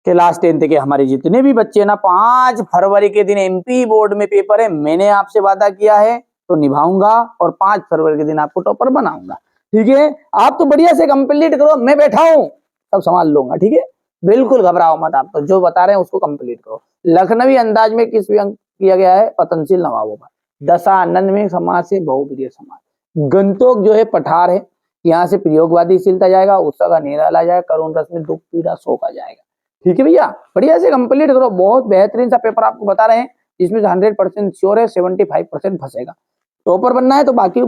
कि last 10th के हमारे जितने भी बच्चे ना 5 फरवरी के दिन एमपी बोर्ड में पेपर है, मैंने आपसे वादा किया है तो निभाऊंगा और 5 फरवरी के दिन आपको टॉपर बनाऊंगा। ठीक है, आप तो बढ़िया से कंप्लीट करो, मैं बैठा हूं, सब संभाल लूंगा। ठीक है, बिल्कुल घबराओ मत, आप तो जो बता रहे हैं उसको कंप्लीट करो। लखनवी अंदाज में किस अंक किया गया है? पतनशील नवाबों पर। दशानंद में समाज से बहुप्रिय समाज। गंतोक जो है पठार है, यहाँ से प्रयोगवादी शीलता जाएगा, उत्साह का निराला जाएगा, करुण रस में दुख पीड़ा शोक आ जाएगा। ठीक है भैया, बढ़िया से कंप्लीट करो। बहुत बेहतरीन सा पेपर आपको बता रहे हैं, जिसमें 100% श्योर है, 75% फंसेगा। टॉपर बनना है तो बाकी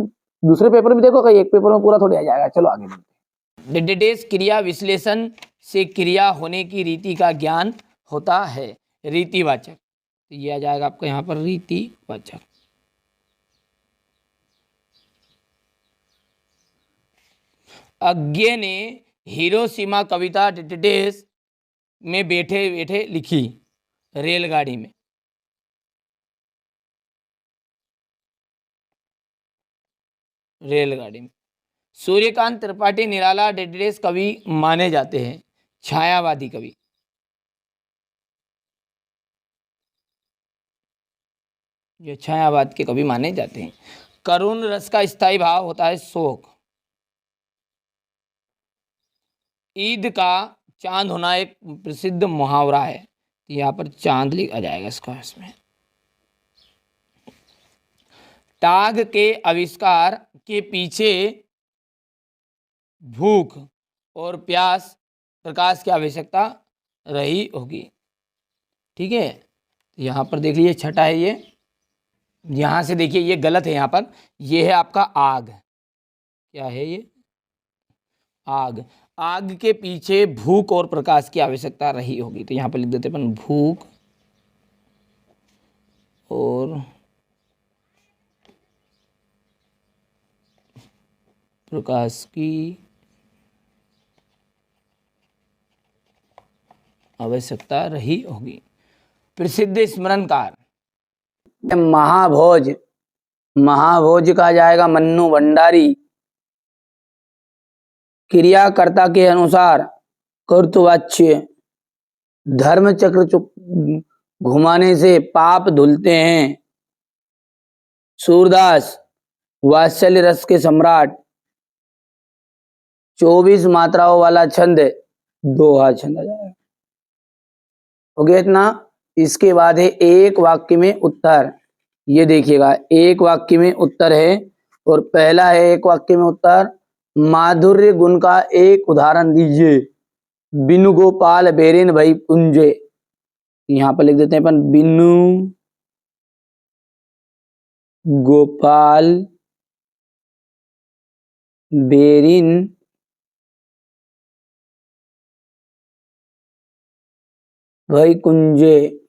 दूसरे पेपर भी देखो, कहीं एक पेपर में पूरा थोड़ी आ जाएगा। चलो आगे बढ़ते हैं। डिटेल्स क्रिया विश्लेषण से क्रिया होने की रीति का ज्ञान होता है। रीतिवाचक, तो ये आ जाएगा आपका यहाँ पर रीतिवाचक। अज्ञे ने हिरोशिमा कविता डिटेल्स में बैठे बैठे लिखी रेलगाड़ी में। रेलगाड़ी में। सूर्यकांत त्रिपाठी निराला डिटेल्स कवि माने जाते हैं, छायावादी कवि। ये छायावाद के कवि माने जाते हैं। करुण रस का स्थायी भाव होता है शोक। ईद का चांद होना एक प्रसिद्ध मुहावरा है, तो यहाँ पर चांद लिखा जाएगा इसका। इसमें टाग के आविष्कार के पीछे भूख और प्यास, प्रकाश की आवश्यकता रही होगी। ठीक है, यहाँ पर देख लीजिए छठा है ये, यहाँ से देखिए ये गलत है, यहाँ पर ये है आपका आग। क्या है ये? आग। आग के पीछे भूख और प्रकाश की आवश्यकता रही होगी, तो यहाँ पर लिख देते अपन भूख और प्रकाश की आवश्यकता रही होगी। प्रसिद्ध स्मरणकार महाभोज, महाभोज कहा जाएगा मन्नू भंडारी। क्रियाकर्ता के अनुसार कर्तवाच्य, धर्म चक्र घुमाने से पाप धुलते हैं। सूरदास, वात्सल्य रस के सम्राट। 24 मात्राओं वाला छंद, दोहा छंद आ जाएगा। हो गया इतना। इसके बाद है एक वाक्य में उत्तर। ये देखिएगा, एक वाक्य में उत्तर है, और पहला है एक वाक्य में उत्तर, माधुर्य गुण का एक उदाहरण दीजिए। बिनु गोपाल बेरिन भई पुंजे। यहाँ पर लिख देते हैं अपन बिनु गोपाल बेरिन भई कुंजे।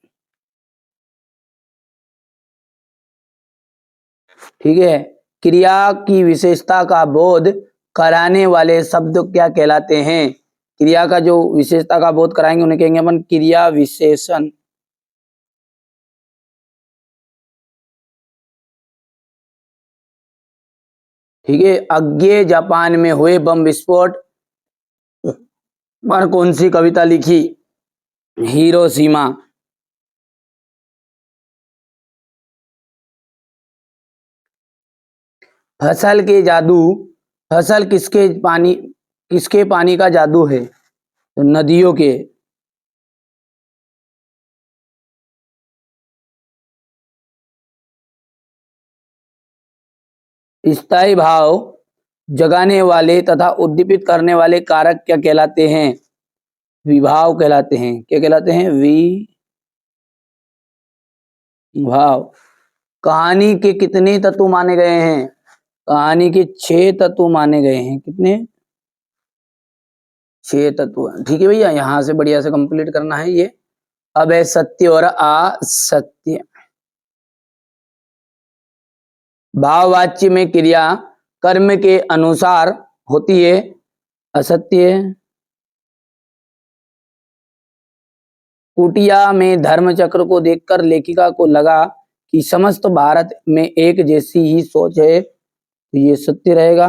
ठीक है, क्रिया की विशेषता का बोध कराने वाले शब्द क्या कहलाते हैं? क्रिया का जो विशेषता का बोध कराएंगे उन्हें कहेंगे अपन क्रिया विशेषण। ठीक है, अज्ञे जापान में हुए बम विस्फोट पर कौन सी कविता लिखी? हिरोशिमा। फसल के जादू, फसल किसके पानी का जादू है? तो नदियों के। स्थायी भाव जगाने वाले तथा उद्दीपित करने वाले कारक क्या कहलाते हैं? विभाव कहलाते हैं। क्या कहलाते हैं? विभाव। कहानी के कितने तत्व माने गए हैं? कहानी के 6 तत्व माने गए हैं। कितने? 6 तत्व। ठीक है भैया, यहां से बढ़िया से कंप्लीट करना है ये। अब है सत्य और असत्य। भाववाच्य में क्रिया कर्म के अनुसार होती है, असत्य। कुटिया में धर्म चक्र को देखकर लेखिका को लगा कि समस्त भारत में एक जैसी ही सोच है, तो ये सत्य रहेगा।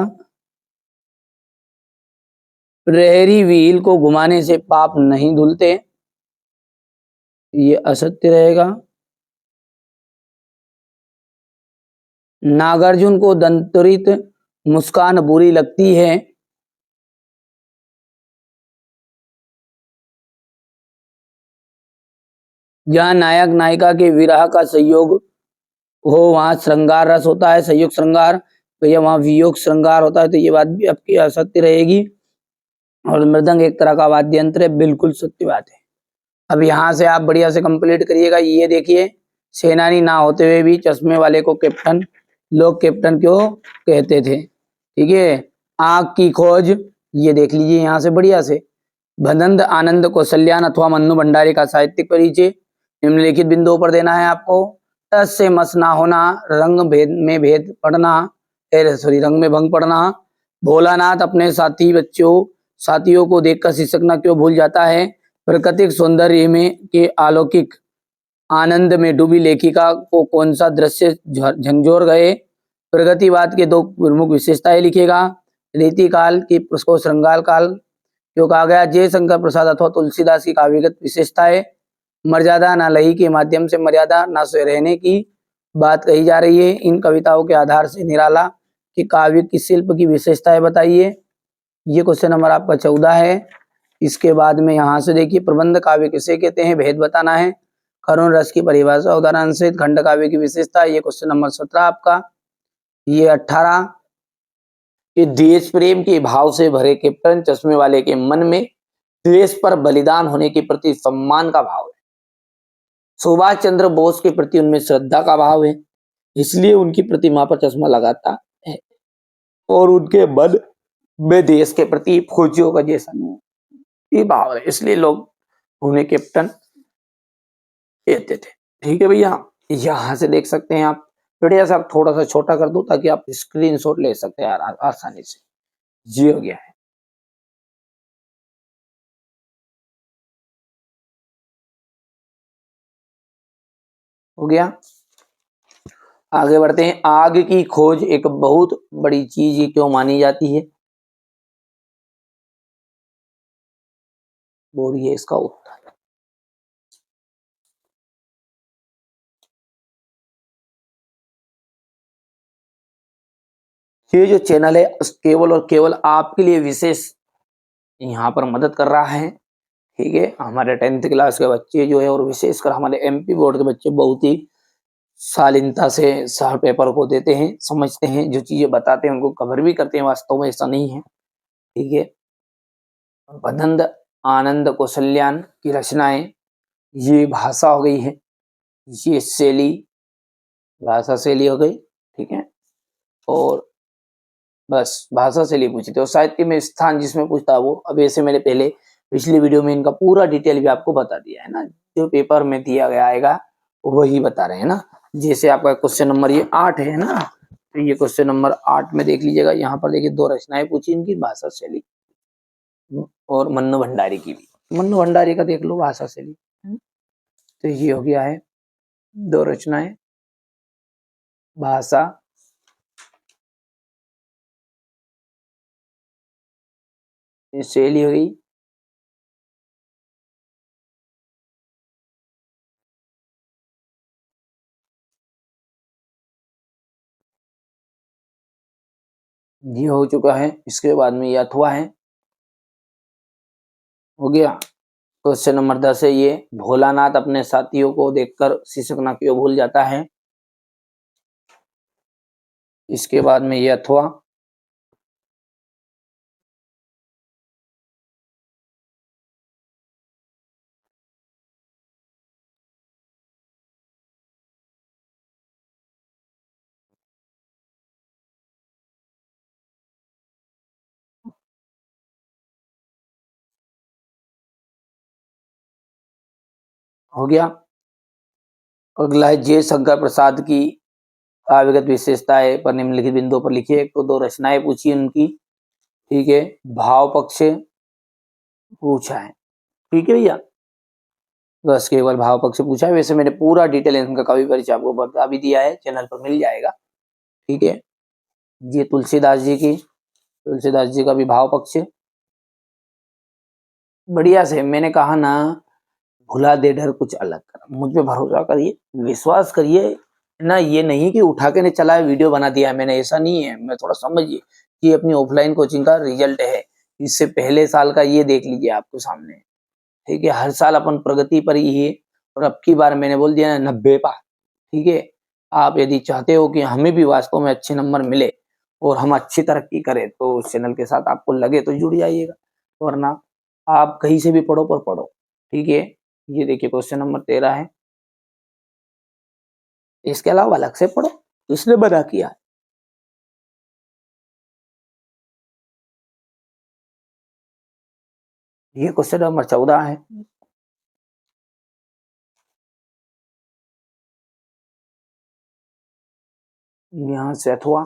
प्रहरी व्हील को घुमाने से पाप नहीं धुलते। ये असत्य रहेगा। नागार्जुन को दंतरित मुस्कान बुरी लगती है। जहाँ नायक नायिका के विरह का संयोग हो वहां श्रृंगार रस होता है, संयोग श्रृंगार। तो ये वहां वियोग श्रृंगार होता है, तो ये बात भी आपकी असत्य रहेगी। और मृदंग एक तरह का वाद्य यंत्र है, बिल्कुल सत्य बात है। अब यहाँ से आप बढ़िया से कंप्लीट करिएगा। ये देखिए, सेनानी ना होते हुए भी चश्मे वाले को कैप्टन, लोग कैप्टन क्यों कहते थे। ठीक है। आग की खोज, ये देख लीजिए यहाँ से बढ़िया से। भदंत आनंद कौशल्यान अथवा मन्नू भंडारी का साहित्यिक परिचय निम्नलिखित बिंदुओं पर देना है आपको। टस से मस ना होना, रंग भेद में भेद पड़ना, सॉरी रंग में भंग पड़ना। भोलानाथ अपने साथियों को देखकर सिसकना क्यों भूल जाता है। प्राकृतिक सौंदर्य में के अलौकिक आनंद में डूबी लेखिका को कौन सा दृश्य झंझोर गए। प्रगतिवाद के दो प्रमुख विशेषताएं लिखेगा। रीतिकाल की को श्रृंगार काल क्यों कहा गया। जयशंकर प्रसाद अथवा तुलसीदास की काव्यगत विशेषताएं। मर्यादा ना लही के माध्यम से मर्यादा ना से रहने की बात कही जा रही है। इन कविताओं के आधार से निराला के काव्य की शिल्प की विशेषताएं बताइए। ये क्वेश्चन नंबर आपका 14 है। इसके बाद में यहाँ से देखिए, प्रबंध काव्य किसे कहते हैं, भेद बताना है। करुण रस की परिभाषा, उदाहरण से खंड काव्य की विशेषता, ये क्वेश्चन नंबर 17 आपका। ये 18, ये देश प्रेम के भाव से भरे कैप्टन चश्मे वाले के मन में देश पर बलिदान होने के प्रति सम्मान का भाव है। सुभाष चंद्र बोस के प्रति उनमें श्रद्धा का भाव है, इसलिए उनकी प्रतिमा पर चश्मा लगाता है। और उनके मन में देश के प्रति फौजियों का जैसा ये भाव है, इसलिए लोग उन्हें कैप्टन कहते थे। ठीक है भैया, यहाँ से देख सकते हैं आप। बढ़िया सा थोड़ा सा छोटा कर दूं ताकि आप स्क्रीनशॉट ले सकते हैं आसानी से। जी हो गया है। हो गया। आगे बढ़ते हैं। आग की खोज एक बहुत बड़ी चीज ये क्यों मानी जाती है, बोलिए इसका उत्तर। ये जो चैनल है केवल और केवल आपके लिए विशेष यहाँ पर मदद कर रहा है। ठीक है, हमारे 10th क्लास के बच्चे जो है और विशेषकर हमारे एमपी बोर्ड के बच्चे बहुत ही शालीनता से सर पेपर को देते हैं, समझते हैं, जो चीजें बताते हैं उनको कवर भी करते हैं। वास्तव में ऐसा नहीं है। ठीक है। भदंत आनंद कौशल्यान की रचनाएं, ये भाषा हो गई है, ये शैली, भाषा शैली हो गई। ठीक है। और बस भाषा शैली पूछी थी। और साहित्य में स्थान जिसमें पूछता वो, अब ऐसे मैंने पहले पिछली वीडियो में इनका पूरा डिटेल भी आपको बता दिया है ना, जो पेपर में दिया गया आएगा वही बता रहे हैं ना। जैसे आपका क्वेश्चन नंबर ये 8 है ना, तो ये क्वेश्चन नंबर 8 में देख लीजिएगा। यहाँ पर देखिए 2 रचनाएं पूछी इनकी, भाषा शैली और मन्नू भंडारी की भी। मन्नू भंडारी का देख लो भाषा शैली। तो ये हो गया है 2 रचनाएं, भाषा शैली हो गई। ये हो चुका है। इसके बाद में ये अथवा है। हो गया। क्वेश्चन नंबर 10 है ये, भोलानाथ अपने साथियों को देखकर सिसकना क्यों भूल जाता है। इसके बाद में ये अथवा। हो गया। अगला है जयशंकर प्रसाद की काव्यगत विशेषताएं पर निम्नलिखित बिंदुओं पर लिखिए। एक तो 2 रचनाएं पूछी उनकी। ठीक है। भाव पक्ष पूछा है। ठीक है भैया, बस केवल भाव पक्ष पूछा है। वैसे मैंने पूरा डिटेल इनका कवि परिचय आपको बता भी दिया है, चैनल पर मिल जाएगा। ठीक है। ये तुलसीदास जी का भी भाव पक्ष बढ़िया से मैंने कहा ना, भुला दे डर कुछ अलग कर। मुझ पे भरोसा करिए, विश्वास करिए ना। ये नहीं कि उठा के ने चला है वीडियो बना दिया है मैंने, ऐसा नहीं है। मैं थोड़ा समझिए कि अपनी ऑफलाइन कोचिंग का रिजल्ट है। इससे पहले साल का ये देख लीजिए आपके सामने, ठीक है। हर साल अपन प्रगति पर ही है और अब की बार मैंने बोल दिया ना 90 पार, ठीक है। आप यदि चाहते हो कि हमें भी वास्तव में अच्छे नंबर मिले और हम अच्छी तरक्की करें तो उस चैनल के साथ आपको लगे तो जुड़ जाइएगा, वरना आप कहीं से भी पढ़ो पर पढ़ो, ठीक है। ये देखिए क्वेश्चन नंबर 13 है। इसके अलावा अलग से पढ़ो, इसने बना किया है। ये क्वेश्चन नंबर 14 है। यहाँ से अथवा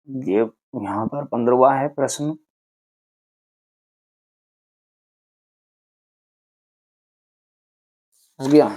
ये यहाँ पर 15वां है प्रश्न। हो गया।